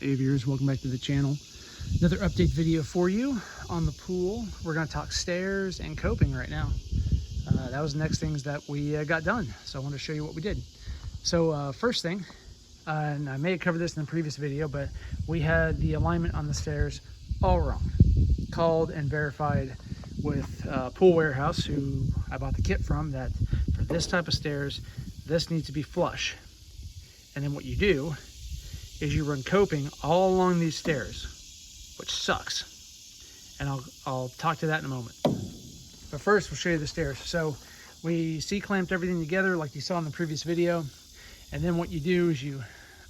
Hey viewers, welcome back to the channel. Another update video for you on the pool. We're going to talk stairs and coping right now. That was the next things that we got done, so I want to show you what we did. So first thing, and I may have covered this in the previous video, but we had the alignment on the stairs all wrong. Called and verified with Pool Warehouse, who I bought the kit from, that for this type of stairs, this needs to be flush. And then what you do is you run coping all along these stairs, which sucks. And I'll talk to that in a moment. But first, we'll show you the stairs. So we C-clamped everything together like you saw in the previous video. And then what you do is you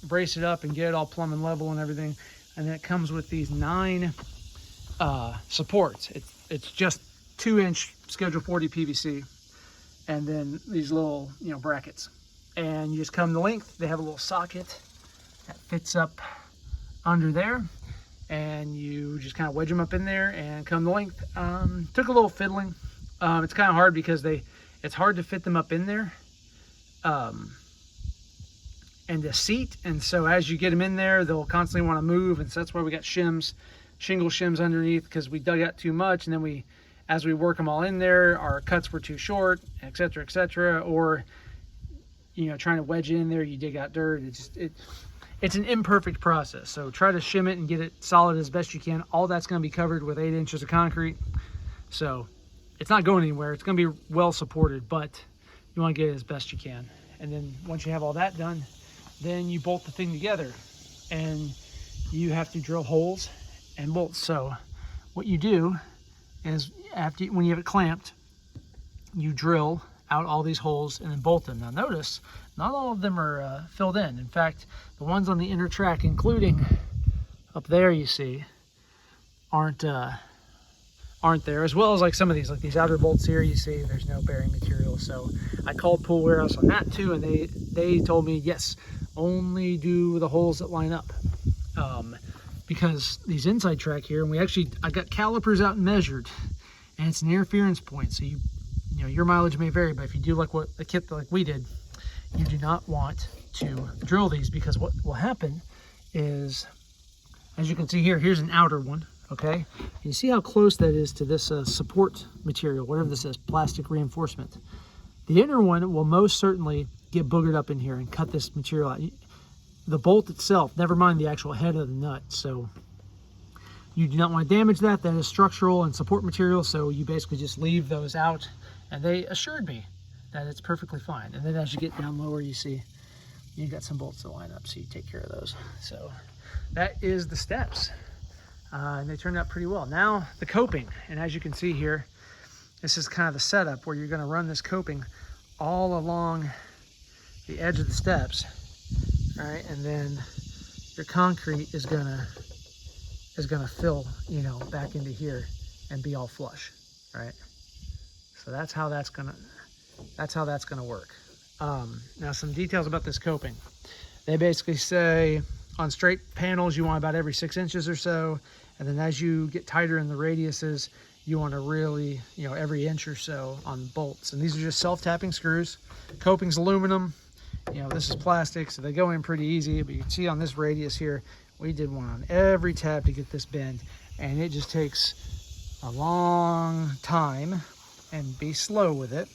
brace it up and get it all plumb and level and everything. And then it comes with these 9 supports. It's just 2-inch Schedule 40 PVC. And then these little, brackets. And you just come the length. They have a little socket that fits up under there, and you just kind of wedge them up in there and come the length. Took a little fiddling. It's kind of hard because it's hard to fit them up in there and the seat, and so as you get them in there, they'll constantly want to move, and so that's why we got shingle shims underneath, because we dug out too much, and then as we work them all in there, our cuts were too short, etc., etc., or trying to wedge it in there, you dig out dirt. It's an imperfect process, so try to shim it and get it solid as best you can. All that's going to be covered with 8 inches of concrete, so it's not going anywhere. It's going to be well supported, but you want to get it as best you can. And then once you have all that done, then you bolt the thing together, and you have to drill holes and bolts. So what you do is, when you have it clamped, you drill out all these holes and then bolt them. Now notice, not all of them are filled in. In fact, the ones on the inner track, including up there, you see, aren't there, as well as like some of these, like these outer bolts here, you see there's no bearing material. So I called Pool Warehouse on that too, and they told me, yes, only do the holes that line up, because these inside track here, and I got calipers out and measured, and it's an interference point. So your mileage may vary, but if you do like a kit like we did, you do not want to drill these, because what will happen is, as you can see here, here's an outer one, okay? You see how close that is to this support material, whatever this is, plastic reinforcement. The inner one will most certainly get boogered up in here and cut this material out. The bolt itself, never mind the actual head of the nut. So you do not want to damage that. That is structural and support material, so you basically just leave those out. And they assured me that it's perfectly fine. And then as you get down lower, you see you got some bolts that line up, so you take care of those. So that is the steps, and they turned out pretty well. Now the coping, and as you can see here, this is kind of the setup where you're going to run this coping all along the edge of the steps, right? And then your concrete is gonna fill, back into here and be all flush, right? So that's how that's gonna work. Now some details about this coping. They basically say on straight panels you want about every 6 inches or so, and then as you get tighter in the radiuses, you want to really, every inch or so on bolts. And these are just self-tapping screws. Coping's aluminum, this is plastic, so they go in pretty easy. But you can see on this radius here, we did one on every tab to get this bend, and it just takes a long time, and be slow with it,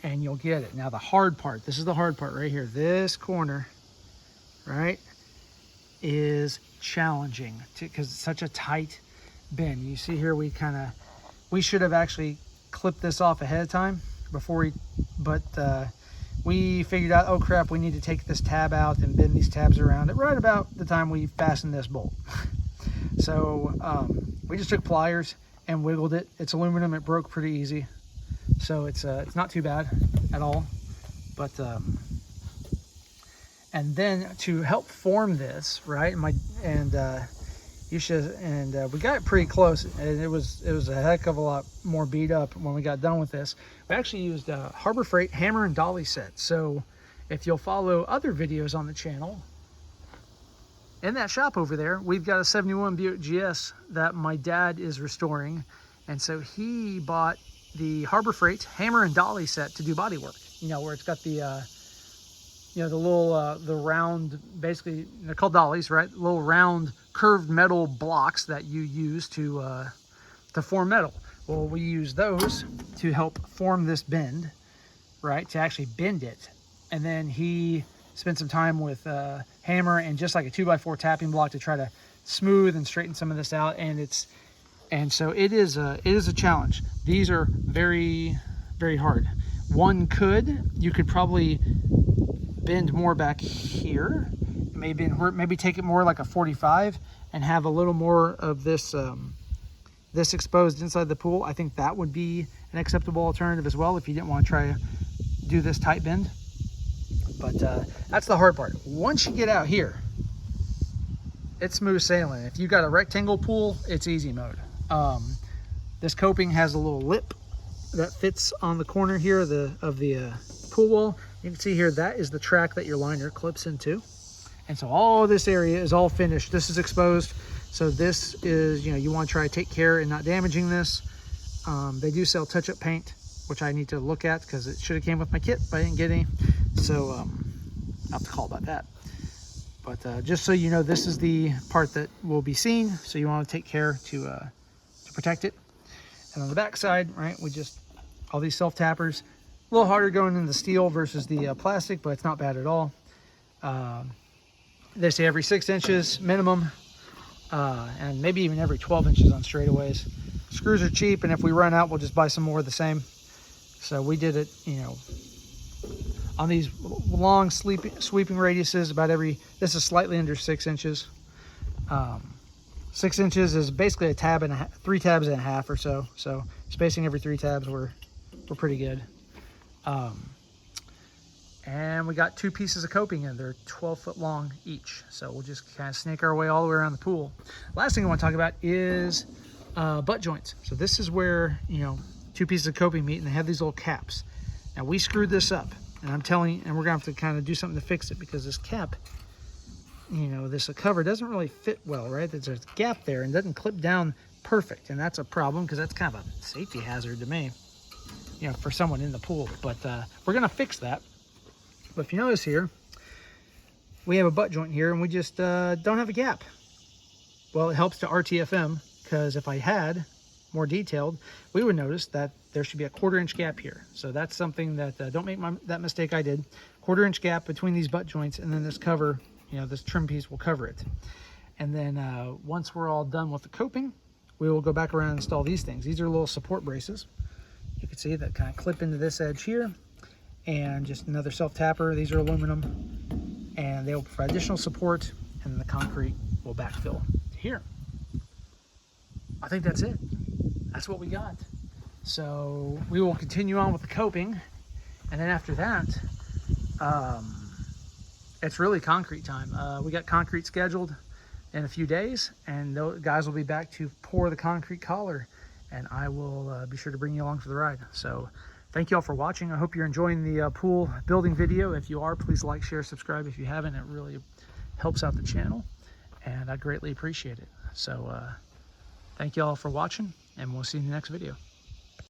and you'll get it. Now the hard part, this is the hard part right here, this corner, right, is challenging because it's such a tight bend. You see here, we should have actually clipped this off ahead of time but we figured out, oh crap, we need to take this tab out and bend these tabs around right about the time we fastened this bolt. So we just took pliers and wiggled it. It's aluminum, it broke pretty easy, so it's not too bad at all. But and then to help form this, right, we got it pretty close, and it was a heck of a lot more beat up when we got done with this. We actually used a Harbor Freight hammer and dolly set. So if you'll follow other videos on the channel, in that shop over there, we've got a 71 Buick GS that my dad is restoring, and so he bought the Harbor Freight hammer and dolly set to do body work, where it's got the you know, the little, the round, basically, they're called dollies, right? Little round curved metal blocks that you use to form metal. Well, we use those to help form this bend, right? To actually bend it. And then he spent some time with a hammer and just like a 2x4 tapping block to try to smooth and straighten some of this out. And so it is a challenge. These are very, very hard. You could probably bend more back here, maybe take it more like a 45 and have a little more of this this exposed inside the pool. I think that would be an acceptable alternative as well if you didn't want to try to do this tight bend. But that's the hard part. Once you get out here, it's smooth sailing. If you got a rectangle pool, it's easy mode. This coping has a little lip that fits on the corner here of the pool wall. You can see here, that is the track that your liner clips into. And so all this area is all finished. This is exposed. So this is, you know, you want to try to take care in not damaging this. They do sell touch-up paint, which I need to look at because it should have came with my kit, but I didn't get any. So I'll have to call about that. But just so you know, this is the part that will be seen. So you want to take care to protect it. And on the back side, right, we just, all these self-tappers, a little harder going in the steel versus the plastic, but it's not bad at all. They say every 6 inches minimum, and maybe even every 12 inches on straightaways. Screws are cheap, and if we run out, we'll just buy some more of the same. So we did it, you know, on these long sweeping radiuses, this is slightly under 6 inches. 6 inches is basically a tab and 3 tabs and a half or so. So spacing every 3 tabs, we're pretty good. And we got 2 pieces of coping in. They're 12 foot long each. So we'll just kind of snake our way all the way around the pool. Last thing I want to talk about is butt joints. So this is where, you know, 2 pieces of coping meet, and they have these little caps. Now we screwed this up, and I'm telling you, and we're gonna have to kind of do something to fix it because this cap, you know, this cover doesn't really fit well, right? There's a gap there and doesn't clip down perfect, and that's a problem because that's kind of a safety hazard to me, you know, for someone in the pool. But we're gonna fix that. But if you notice here, we have a butt joint here, and we just don't have a gap. Well, it helps to RTFM, because if I had more detailed, we would notice that there should be a 1/4 inch gap here. So that's something that don't make that mistake I did. 1/4 inch gap between these butt joints, and then this cover, you know, this trim piece will cover it. And then once we're all done with the coping, we will go back around and install these things. These are little support braces. You can see that kind of clip into this edge here, and just another self-tapper. These are aluminum, and they will provide additional support, and then the concrete will backfill here. I think that's it. That's what we got. So we will continue on with the coping, and then after that, it's really concrete time. We got concrete scheduled in a few days, and those guys will be back to pour the concrete collar, and I will be sure to bring you along for the ride. So thank you all for watching. I hope you're enjoying the pool building video. If you are, please like, share, subscribe. If you haven't, it really helps out the channel, and I greatly appreciate it. So thank you all for watching, and we'll see you in the next video.